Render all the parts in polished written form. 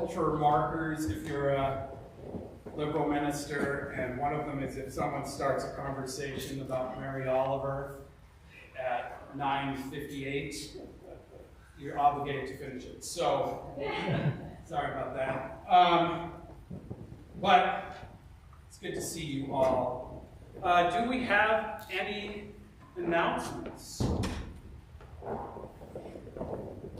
cultural markers if you're a liberal minister, and one of them is if someone starts a conversation about Mary Oliver at 9:58, you're obligated to finish it. So, sorry about that. But it's good to see you all. Do we have any announcements?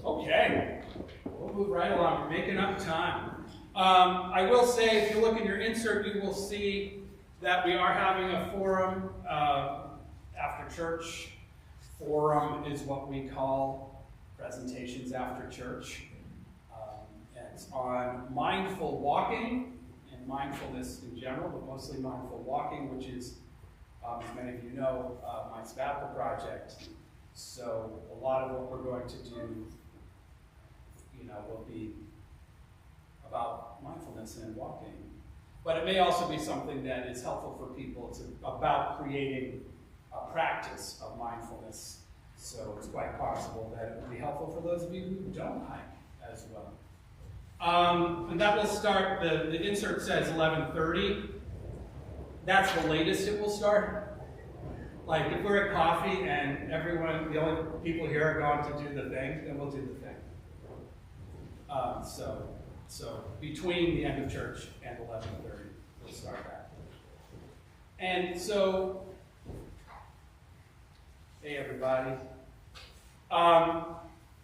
Okay, we'll move right along. We're making up time. I will say, if you look in your insert, you will see that we are having a forum after church. Forum is what we call presentations after church. And it's on mindful walking and mindfulness in general, but mostly mindful walking, which is, as many of you know, my sabbatical project. So a lot of what we're going to do, will be about mindfulness and walking. But it may also be something that is helpful for people. It's about creating a practice of mindfulness. So it's quite possible that it will be helpful for those of you who don't hike as well. And that will start, the insert says 11:30. That's the latest it will start. Like if we're at coffee and the only people here are going to do the thing, then we'll do the thing. So between the end of church and 11:30, we'll start that. And so, hey everybody.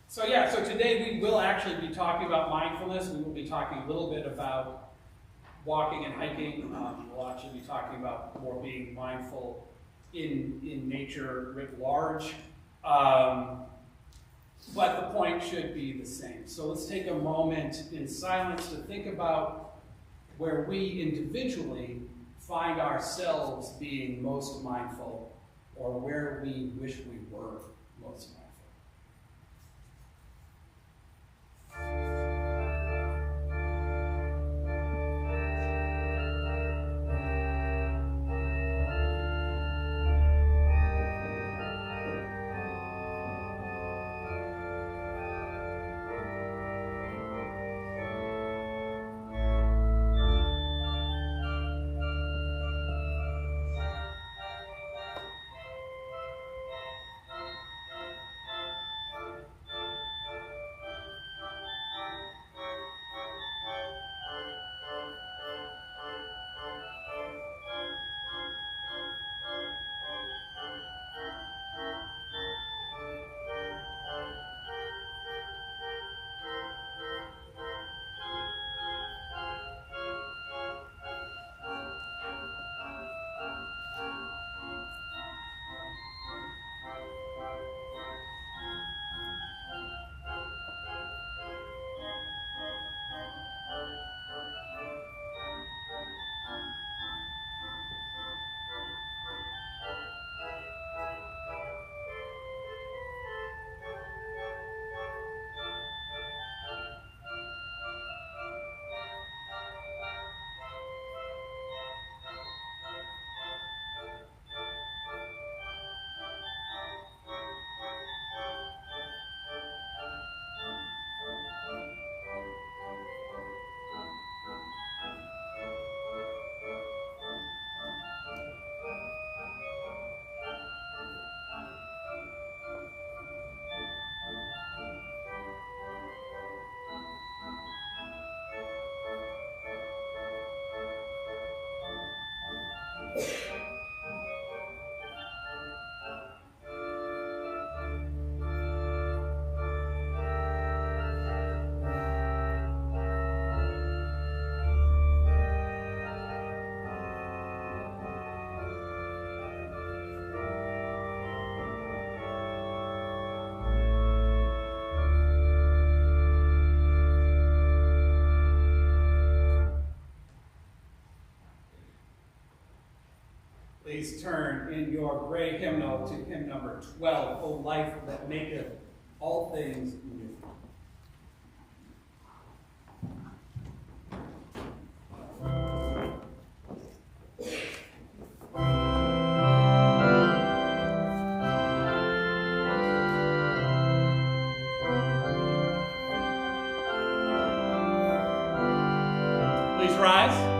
So today we will actually be talking about mindfulness. We will be talking a little bit about walking and hiking. We'll actually be talking about more being mindful in nature writ large. But the point should be the same. So let's take a moment in silence to think about where we individually find ourselves being most mindful, or where we wish we were most mindful. Please turn in your gray hymnal to hymn number 12, O Life That Maketh All Things New. Please rise.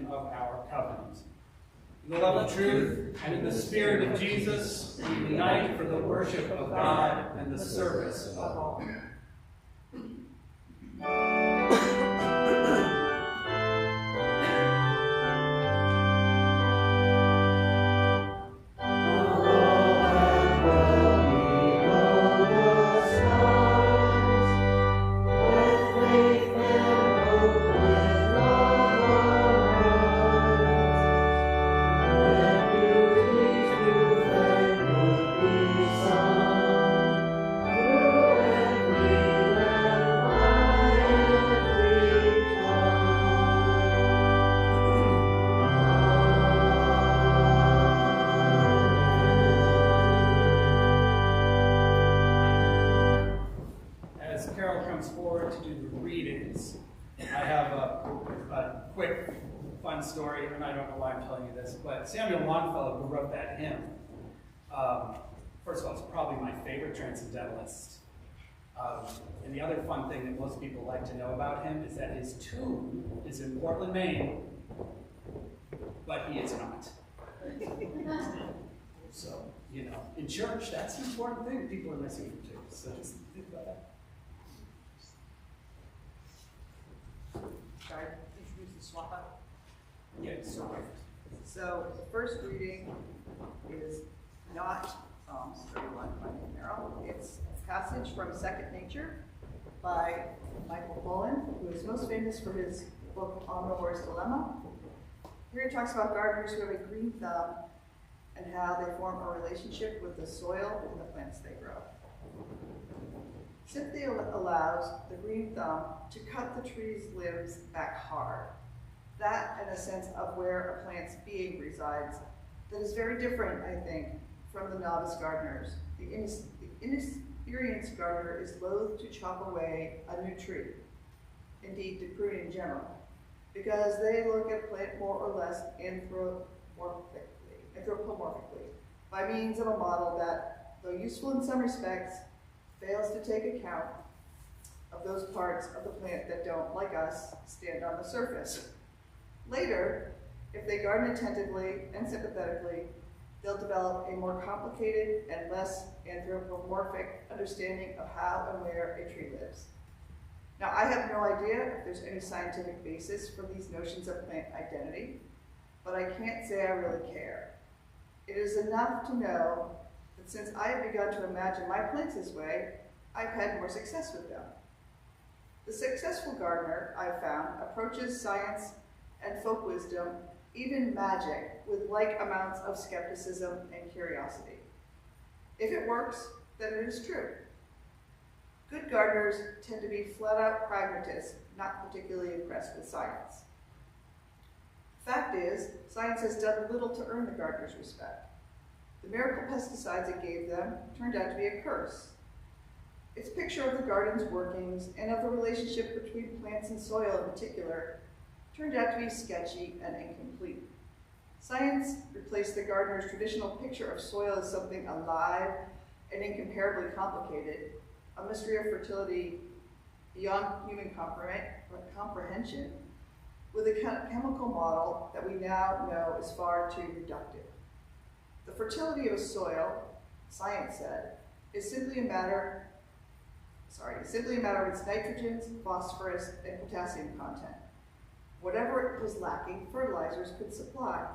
Of our covenant. In the love of truth and in the spirit of Jesus, we unite for the worship of God and the service of all. Story, and I don't know why I'm telling you this, but Samuel Longfellow, who wrote that hymn, first of all, it's probably my favorite transcendentalist. And the other fun thing that most people like to know about him is that his tomb is in Portland, Maine, but he is not. So, you know, in church, that's an important thing that people are missing from church. So just think about that. Sorry, introduce the swap out. Yes. So the first reading is not Psalms 31 by Merrill. It's a passage from Second Nature by Michael Pollan, who is most famous for his book Omnivore's Dilemma. Here he talks about gardeners who have a green thumb and how they form a relationship with the soil and the plants they grow. Simply allows the green thumb to cut the tree's limbs back hard. That and a sense of where a plant's being resides that is very different, I think, from the novice gardeners. The inexperienced gardener is loath to chop away a new tree, indeed to prune in general, because they look at a plant more or less anthropomorphically, by means of a model that, though useful in some respects, fails to take account of those parts of the plant that don't, like us, stand on the surface. Later, if they garden attentively and sympathetically, they'll develop a more complicated and less anthropomorphic understanding of how and where a tree lives. Now, I have no idea if there's any scientific basis for these notions of plant identity, but I can't say I really care. It is enough to know that since I have begun to imagine my plants this way, I've had more success with them. The successful gardener, I've found, approaches science and folk wisdom, even magic, with like amounts of skepticism and curiosity. If it works, then it is true. Good gardeners tend to be flat-out pragmatists, not particularly impressed with science. Fact is, science has done little to earn the gardener's respect. The miracle pesticides it gave them turned out to be a curse. Its picture of the garden's workings and of the relationship between plants and soil in particular turned out to be sketchy and incomplete. Science replaced the gardener's traditional picture of soil as something alive and incomparably complicated, a mystery of fertility beyond human comprehension, with a chemical model that we now know is far too reductive. The fertility of a soil, science said, is simply a matter of its nitrogens, phosphorus, and potassium content. Whatever it was lacking, fertilizers could supply.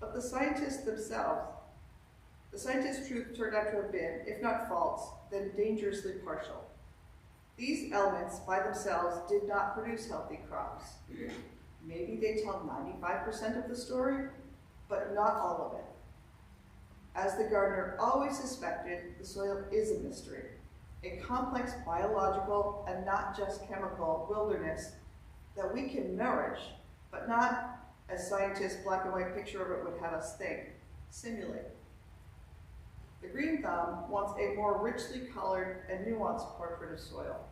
But the scientists themselves, the scientists' truth turned out to have been, if not false, then dangerously partial. These elements by themselves did not produce healthy crops. Maybe they tell 95% of the story, but not all of it. As the gardener always suspected, the soil is a mystery, a complex biological and not just chemical wilderness that we can nourish, but not, as scientists' black and white picture of it would have us think, simulate. The green thumb wants a more richly colored and nuanced portrait of soil,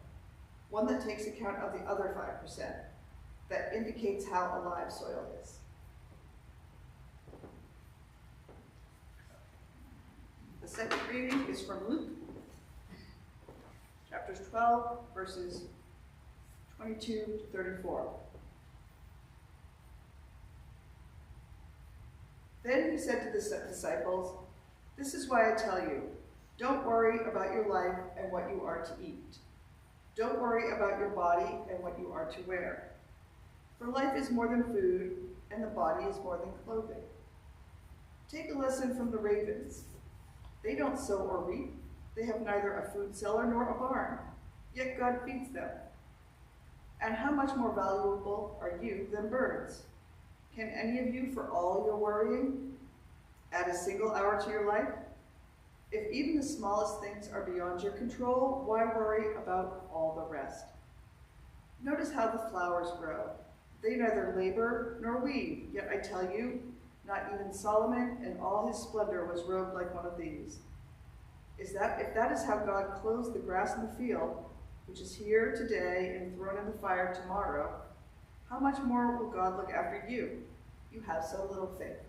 one that takes account of the other 5%, that indicates how alive soil is. The second reading is from Luke, chapters 12, verses 22 to 34. Then he said to the disciples, "This is why I tell you, don't worry about your life and what you are to eat. Don't worry about your body and what you are to wear. For life is more than food, and the body is more than clothing. Take a lesson from the ravens. They don't sow or reap. They have neither a food cellar nor a barn, yet God feeds them. And how much more valuable are you than birds? Can any of you, for all your worrying, add a single hour to your life? If even the smallest things are beyond your control, why worry about all the rest? Notice how the flowers grow. They neither labor nor weave, yet I tell you, not even Solomon in all his splendor was robed like one of these. If that is how God clothes the grass in the field, which is here today and thrown in the fire tomorrow, how much more will God look after you? You have so little faith."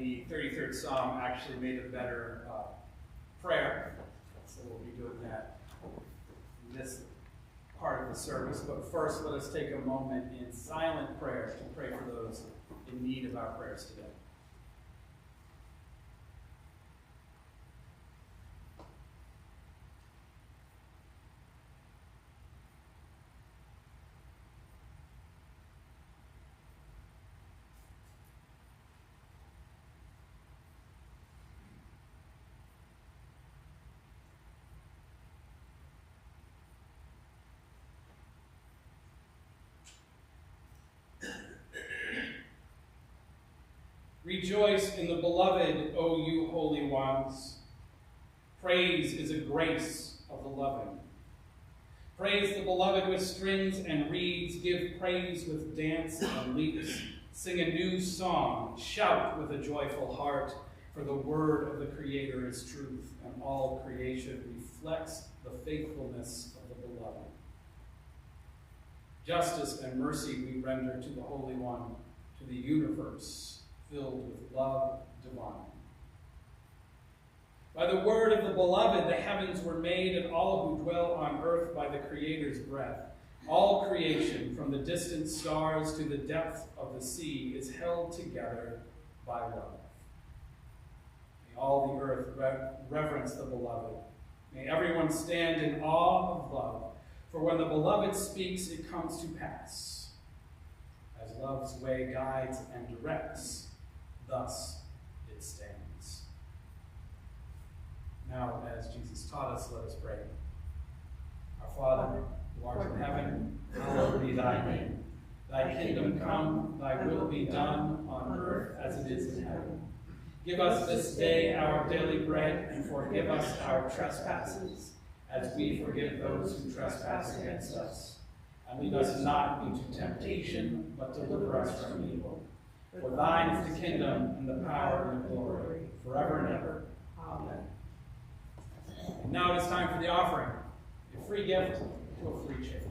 the 33rd Psalm actually made a better prayer. So we'll be doing that in this part of the service. But first, let us take a moment in silent prayer to pray for those in need of our prayers today. Rejoice in the beloved, O you holy ones. Praise is a grace of the loving. Praise the beloved with strings and reeds. Give praise with dance and leaps. Sing a new song. Shout with a joyful heart. For the word of the Creator is truth, and all creation reflects the faithfulness of the beloved. Justice and mercy we render to the Holy One, to the universe, filled with love divine. By the word of the beloved, the heavens were made, and all who dwell on earth by the Creator's breath. All creation, from the distant stars to the depths of the sea, is held together by love. May all the earth reverence the beloved. May everyone stand in awe of love, for when the beloved speaks, it comes to pass. As love's way guides and directs, thus it stands. Now, as Jesus taught us, let us pray. Our Father, who art in heaven, hallowed be thy name. Thy kingdom come, thy will be done on earth as it is in heaven. Give us this day our daily bread, and forgive us our trespasses, as we forgive those who trespass against us. And lead us not into temptation, but deliver us from evil. For thine is the kingdom, and the power, and the glory, forever and ever. Amen. And now it is time for the offering, a free gift to a free change.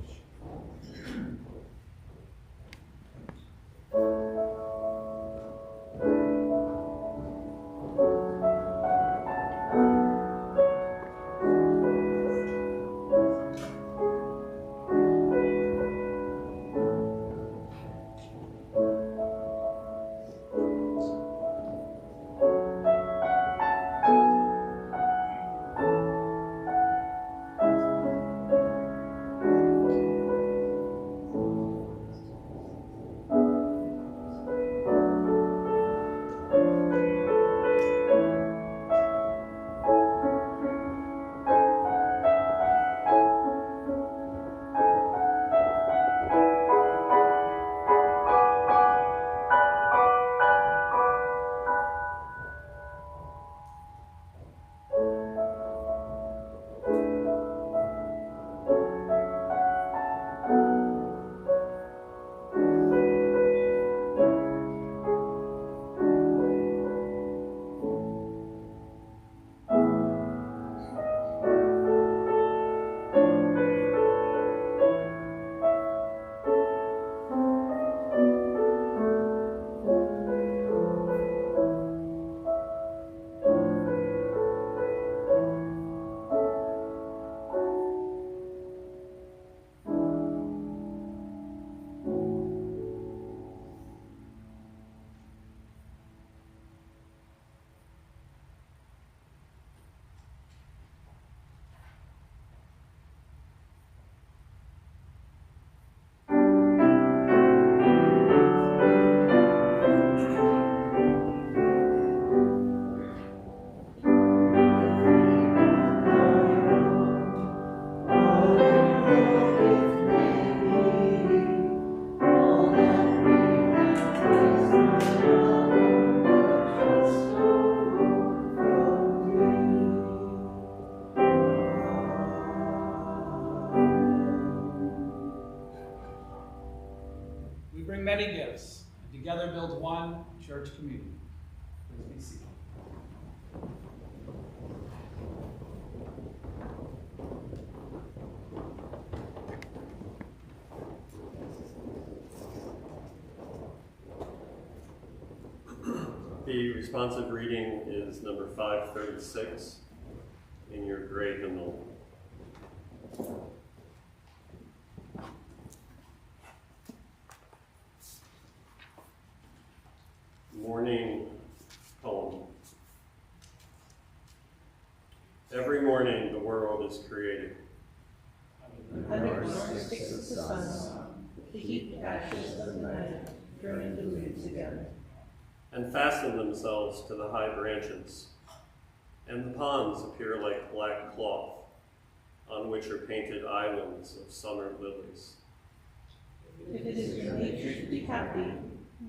The responsive reading is number 536 in your gray hymnal. Morning poem. Every morning the world is created. Under sticks of the sun, the heaped ashes of the night turn into leaves again, and fasten themselves to the high branches, and the ponds appear like black cloth, on which are painted islands of summer lilies. If it is your nature to be happy,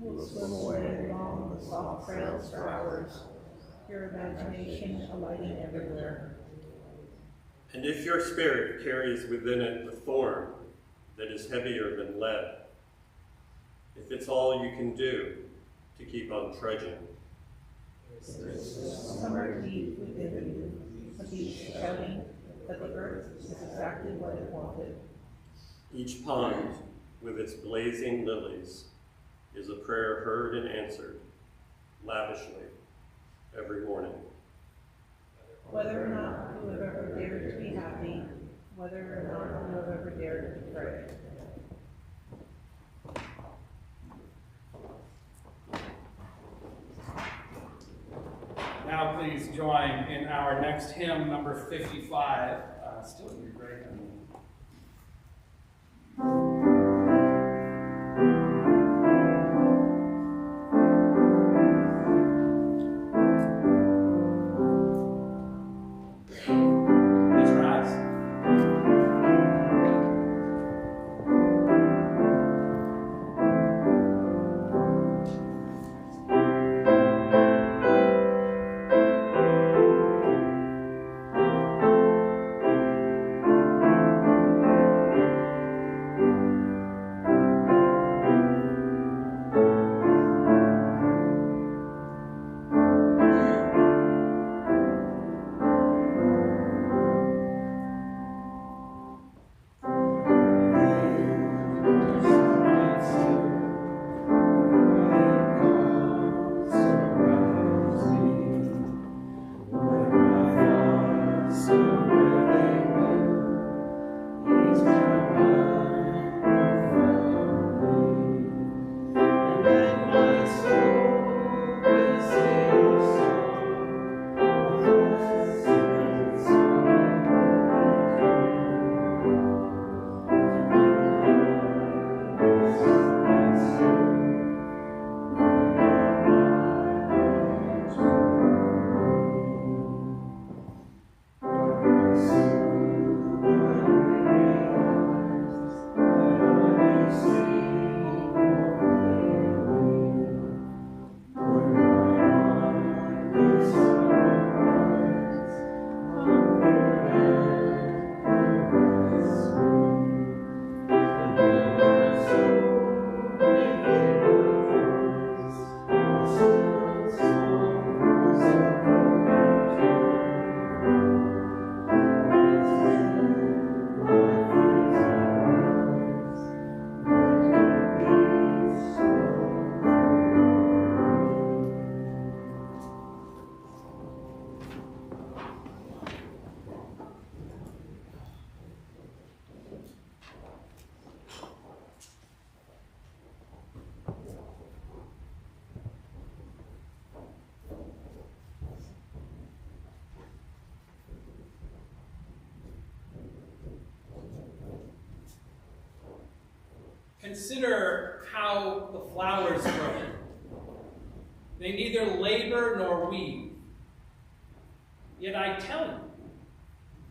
you will swim away along the soft trails for hours, your imagination alighting everywhere. And if your spirit carries within it the thorn that is heavier than lead, if it's all you can do to keep on trudging, Summer deep within you, a beach shouting that the earth is exactly what it wanted. each pond with its blazing lilies is a prayer heard and answered lavishly every morning. Whether or not you have ever dared to be happy, whether or not you have ever dared to pray. Now please join in our next hymn, number 55, still in your great hymn. Consider how the flowers grow. They neither labor nor weave. Yet I tell you,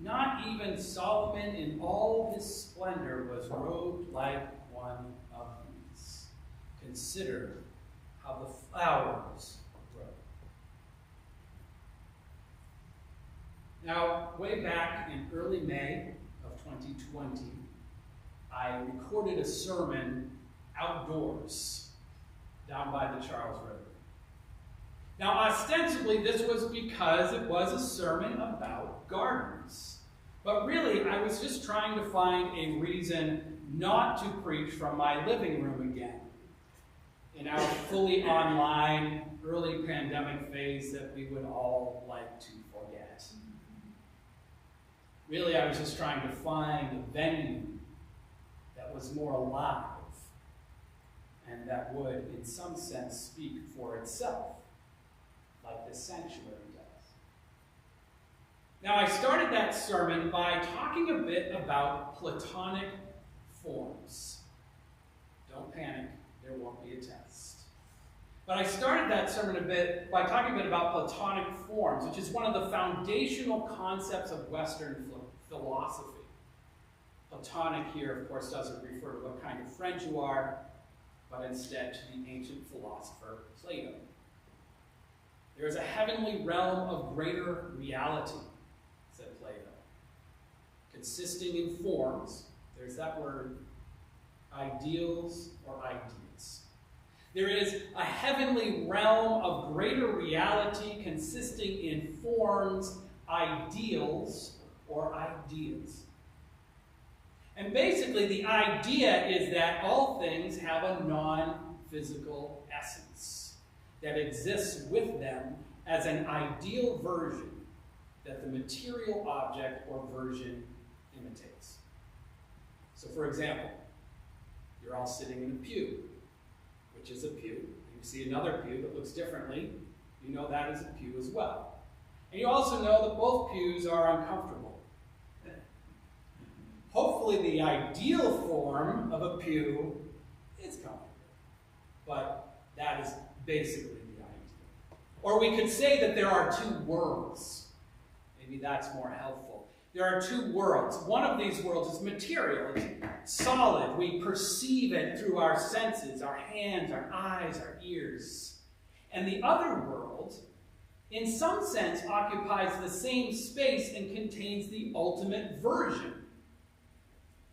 not even Solomon in all his splendor was robed like one of these. Consider how the flowers grow. Now, way back in early May of 2020, I recorded a sermon outdoors down by the Charles River. Now, ostensibly, this was because it was a sermon about gardens. But really, I was just trying to find a reason not to preach from my living room again. in our fully online, early pandemic phase that we would all like to forget. Really, I was just trying to find a venue that was more alive and that would, in some sense, speak for itself, like this sanctuary does. Now, I started that sermon by talking a bit about Platonic forms. Don't panic, there won't be a test. But I started that sermon a bit by talking a bit about Platonic forms, which is one of the foundational concepts of Western philosophy. Platonic here, of course, doesn't refer to what kind of friend you are, but instead to the ancient philosopher Plato. There is a heavenly realm of greater reality, said Plato, consisting in forms, there's that word, ideals or ideas. There is a heavenly realm of greater reality consisting in forms, ideals, or ideas. And basically, the idea is that all things have a non-physical essence that exists with them as an ideal version that the material object or version imitates. So, for example, you're all sitting in a pew, which is a pew. You see another pew that looks differently, you know that is a pew as well. And you also know that both pews are uncomfortable. Hopefully the ideal form of a pew is comfortable, but that is basically the ideal. Or we could say that there are two worlds. Maybe that's more helpful. There are two worlds. One of these worlds is material. It's solid. We perceive it through our senses, our hands, our eyes, our ears. And the other world, in some sense, occupies the same space and contains the ultimate version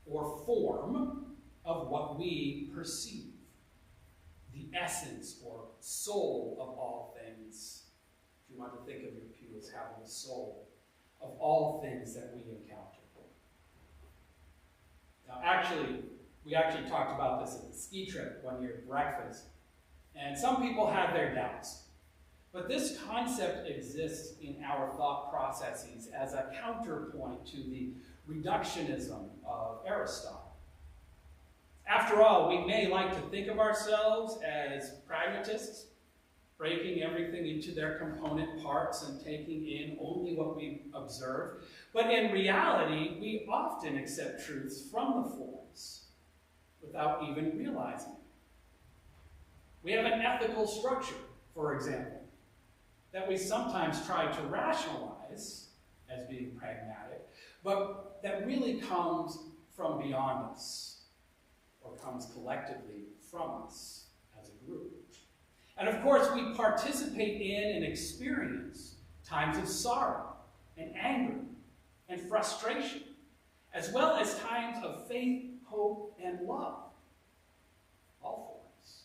or form of what we perceive. The essence or soul of all things. If you want to think of your pew as having a soul, of all things that we encounter. Now, we actually talked about this at the ski trip one year at breakfast, and some people had their doubts. But this concept exists in our thought processes as a counterpoint to the reductionism of Aristotle. After all, we may like to think of ourselves as pragmatists, breaking everything into their component parts and taking in only what we observe. But in reality, we often accept truths from the forms without even realizing it. We have an ethical structure, for example, that we sometimes try to rationalize as being pragmatic, but that really comes from beyond us, or comes collectively from us as a group. And of course, we participate in and experience times of sorrow and anger and frustration, as well as times of faith, hope, and love. All forms.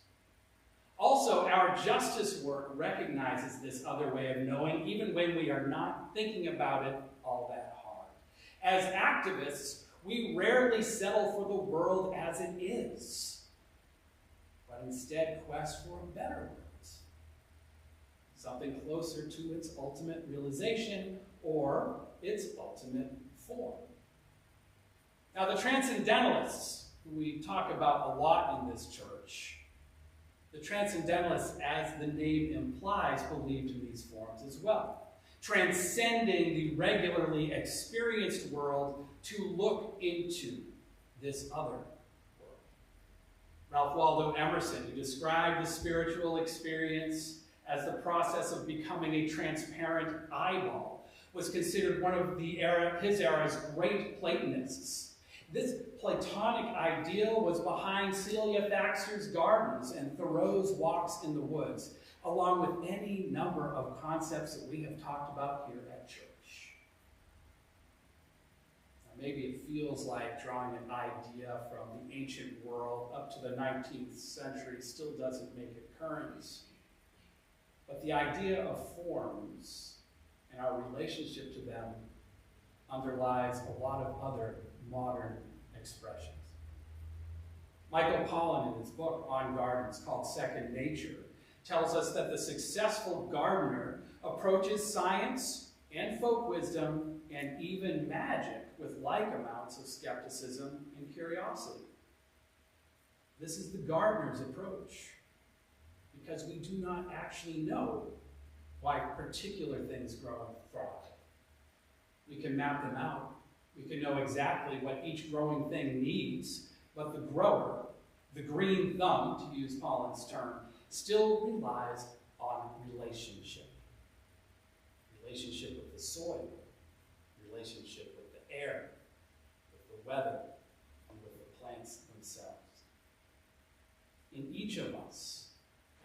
Also, our justice work recognizes this other way of knowing, even when we are not thinking about it all that hard. As activists, we rarely settle for the world as it is, but instead quest for a better world. Something closer to its ultimate realization or its ultimate form. Now, the transcendentalists, who we talk about a lot in this church, the transcendentalists, as the name implies, believed in these forms as well, transcending the regularly experienced world to look into this other world. Ralph Waldo Emerson, who described the spiritual experience as the process of becoming a transparent eyeball, was considered one of his era's great Platonists. This Platonic ideal was behind Celia Thaxter's gardens and Thoreau's walks in the woods, along with any number of concepts that we have talked about here at church. Now, maybe it feels like drawing an idea from the ancient world up to the 19th century still doesn't make it current. But the idea of forms and our relationship to them underlies a lot of other modern expressions. Michael Pollan, in his book on gardens called Second Nature, tells us that the successful gardener approaches science and folk wisdom and even magic with like amounts of skepticism and curiosity. This is the gardener's approach, because we do not actually know why particular things grow and thrive. We can map them out. We can know exactly what each growing thing needs, but the grower, the green thumb, to use Pollan's term, still relies on relationship. Relationship with the soil, relationship with the air, with the weather, and with the plants themselves. In each of us,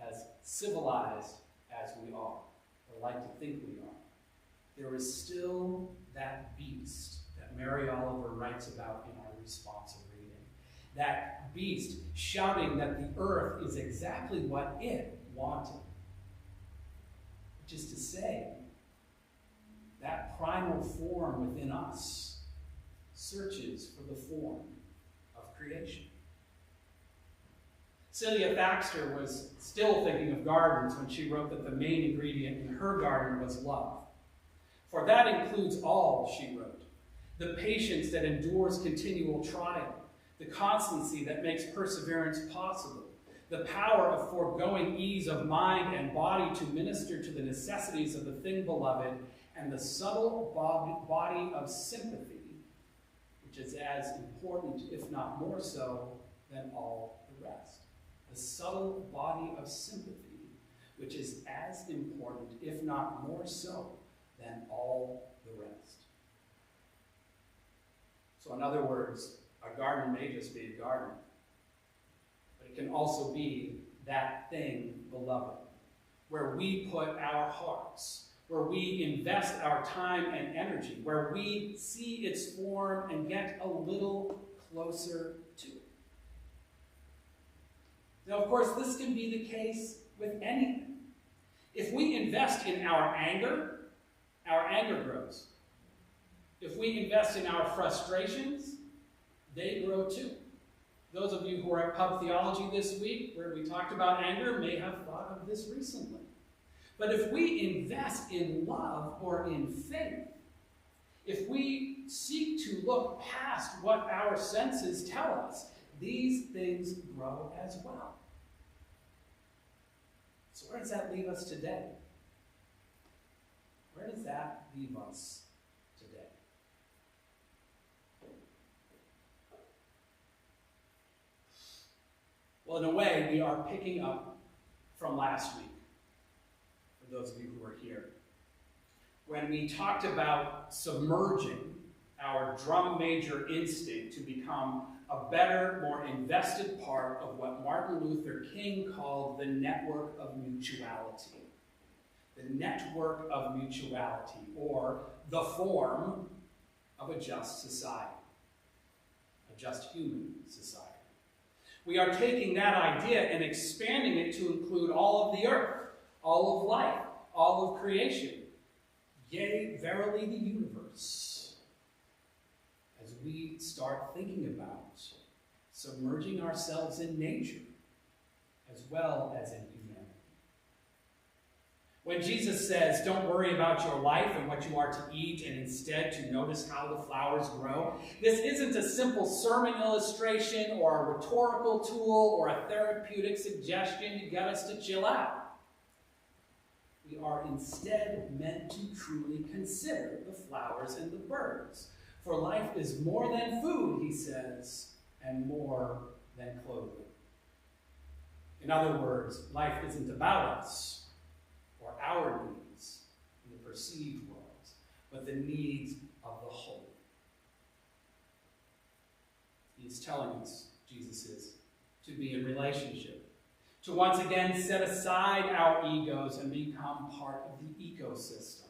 as civilized as we are, or like to think we are, there is still that beast that Mary Oliver writes about in our responsive reading. That beast shouting that the earth is exactly what it wanted. Which is to say, that primal form within us searches for the form of creation. Celia Thaxter was still thinking of gardens when she wrote that the main ingredient in her garden was love. For that includes all, she wrote, the patience that endures continual trial, the constancy that makes perseverance possible, the power of foregoing ease of mind and body to minister to the necessities of the thing beloved, and the subtle body of sympathy, which is as important, if not more so, than all the rest. The subtle body of sympathy, which is as important, if not more so, than all the rest. So in other words, a garden may just be a garden, but it can also be that thing beloved, where we put our hearts, where we invest our time and energy, where we see its form and get a little closer to it. Now, of course, this can be the case with anything. If we invest in our anger grows. If we invest in our frustrations, they grow too. Those of you who are at Pub Theology this week, where we talked about anger, may have thought of this recently. But if we invest in love or in faith, if we seek to look past what our senses tell us, these things grow as well. So where does that leave us today? Where does that leave us today? Well, in a way, we are picking up from last week, for those of you who were here, when we talked about submerging our drum major instinct to become a better, more invested part of what Martin Luther King called the network of mutuality. The network of mutuality, or the form of a just society, a just human society. We are taking that idea and expanding it to include all of the earth, all of life, all of creation, yea, verily the universe. As we start thinking about submerging ourselves in nature as well as in humanity. When Jesus says, don't worry about your life and what you are to eat, and instead to notice how the flowers grow, this isn't a simple sermon illustration or a rhetorical tool or a therapeutic suggestion to get us to chill out. We are instead meant to truly consider the flowers and the birds. For life is more than food, he says, and more than clothing. In other words, life isn't about us or our needs in the perceived world, but the needs of the whole. He is telling us, Jesus is, to be in relationship, to once again set aside our egos and become part of the ecosystem,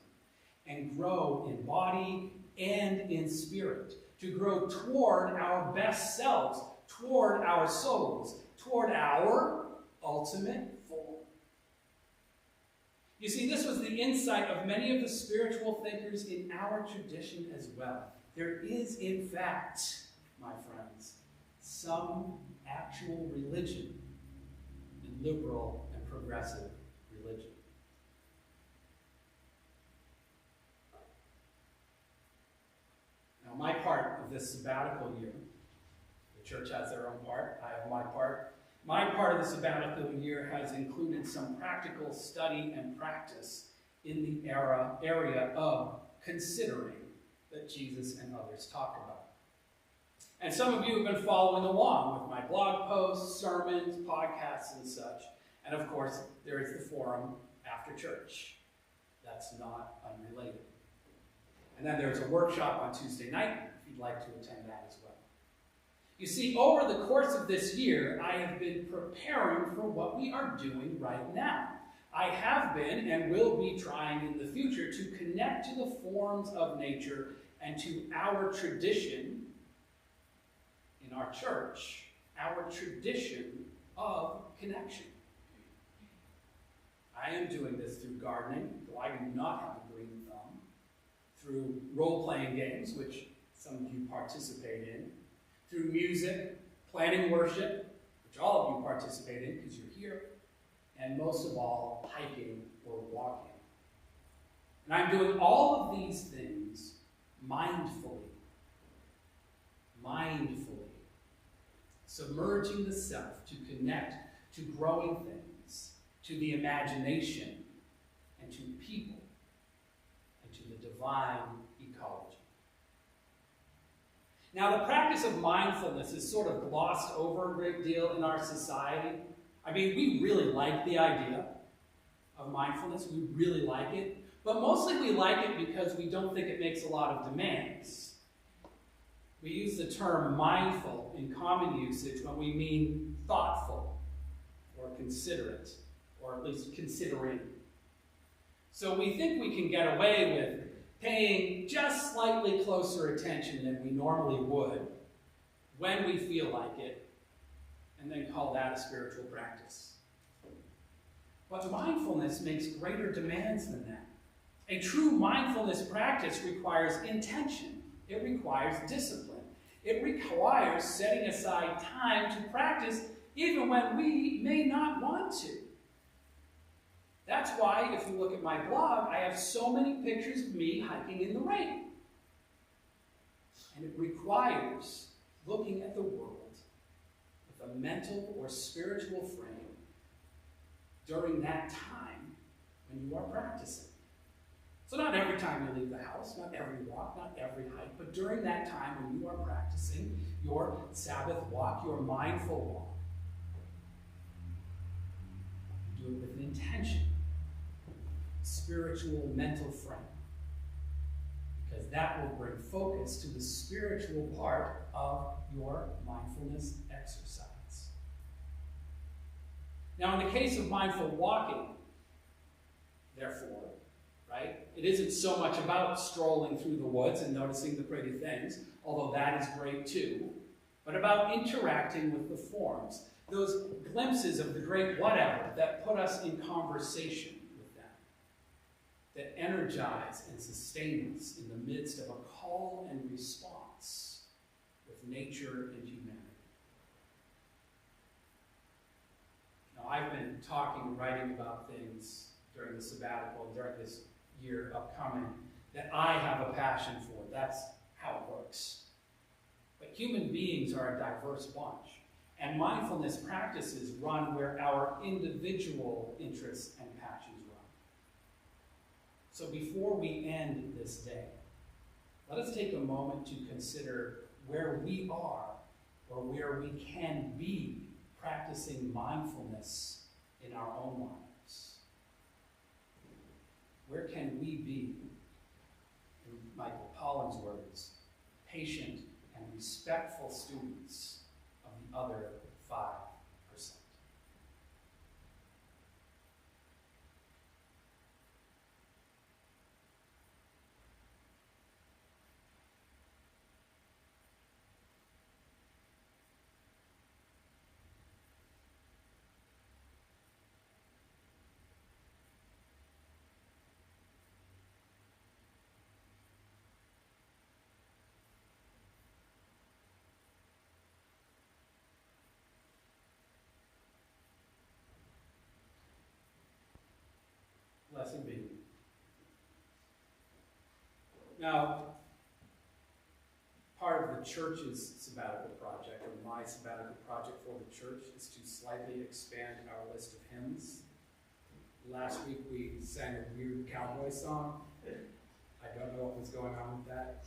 and grow in body and in spirit, to grow toward our best selves, toward our souls, toward our ultimate form. You see, this was the insight of many of the spiritual thinkers in our tradition as well. There is, in fact, my friends, some actual religion and liberal and progressive religion. Now, my part of this sabbatical year, the church has their own part, I have my part. My part of the sabbatical year has included some practical study and practice in the area of considering that Jesus and others talk about. And some of you have been following along with my blog posts, sermons, podcasts, and such. And of course, there is the forum after church. That's not unrelated. And then there's a workshop on Tuesday night, if you'd like to attend that as well. You see, over the course of this year, I have been preparing for what we are doing right now. I have been and will be trying in the future to connect to the forms of nature and to our tradition in our church, our tradition of connection. I am doing this through gardening, though I do not have a green thumb, through role-playing games, which some of you participate in, through music, planning worship, which all of you participate in because you're here, and most of all, hiking or walking. And I'm doing all of these things mindfully, submerging the self to connect to growing things, to the imagination, and to people, and to the divine ecology. Now, the practice of mindfulness is sort of glossed over a great deal in our society. I mean, we really like the idea of mindfulness. We really like it. But mostly we like it because we don't think it makes a lot of demands. We use the term mindful in common usage when we mean thoughtful or considerate, or at least considering. So we think we can get away with paying just slightly closer attention than we normally would when we feel like it, and then call that a spiritual practice. But mindfulness makes greater demands than that. A true mindfulness practice requires intention. It requires discipline. It requires setting aside time to practice even when we may not want to. That's why, if you look at my blog, I have so many pictures of me hiking in the rain. And it requires looking at the world with a mental or spiritual frame during that time when you are practicing. So not every time you leave the house, not every walk, not every hike, but during that time when you are practicing your Sabbath walk, your mindful walk, you do it with an intention, spiritual mental frame, because that will bring focus to the spiritual part of your mindfulness exercise. Now, in the case of mindful walking, therefore, right, it isn't so much about strolling through the woods and noticing the pretty things, although that is great too, but about interacting with the forms, those glimpses of the great whatever that put us in conversation with them, that energize and sustain us in the midst of a call and response with nature and humanity. Now, I've been talking and writing about things during the sabbatical, during this year upcoming, that I have a passion for. That's how it works. But human beings are a diverse bunch, and mindfulness practices run where our individual interests and passions run. So before we end this day, let us take a moment to consider where we are, or where we can be practicing mindfulness in our own lives. Where can we be, in Michael Pollan's words, patient and respectful students of the other 5%? Now, part of the church's sabbatical project, or my sabbatical project for the church, is to slightly expand our list of hymns. Last week we sang a weird cowboy song. I don't know what was going on with that.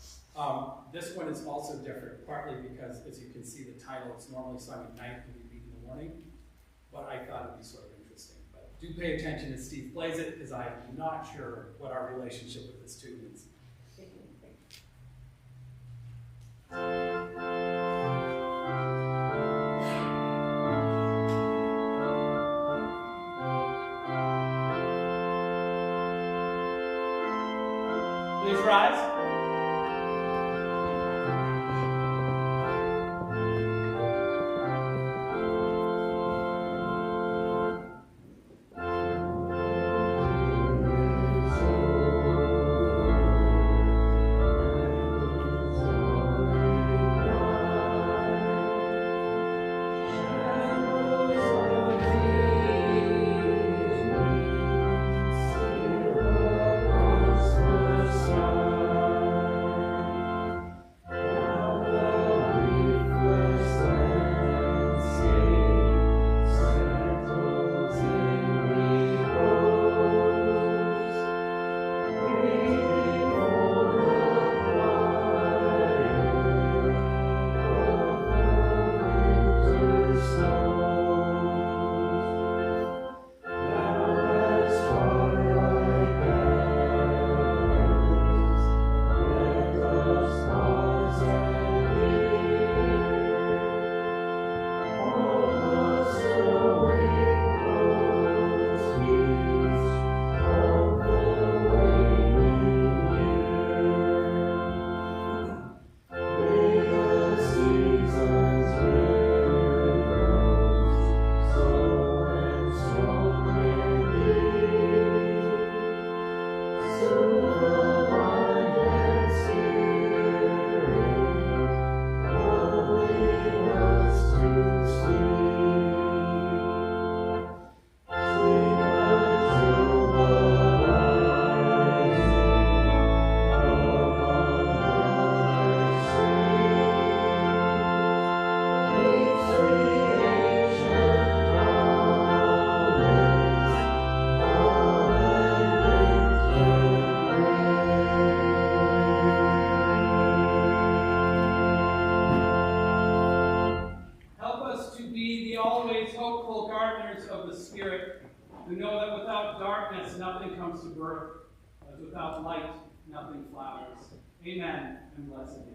This one is also different, partly because, as you can see the title, it's normally sung at night and we meet in the morning, but I thought it would be sort of interesting. But do pay attention as Steve plays it, because I'm not sure what our relationship with this tune is. Please rise. We know that without darkness, nothing comes to birth, as without light, nothing flowers. Amen, and blessed be.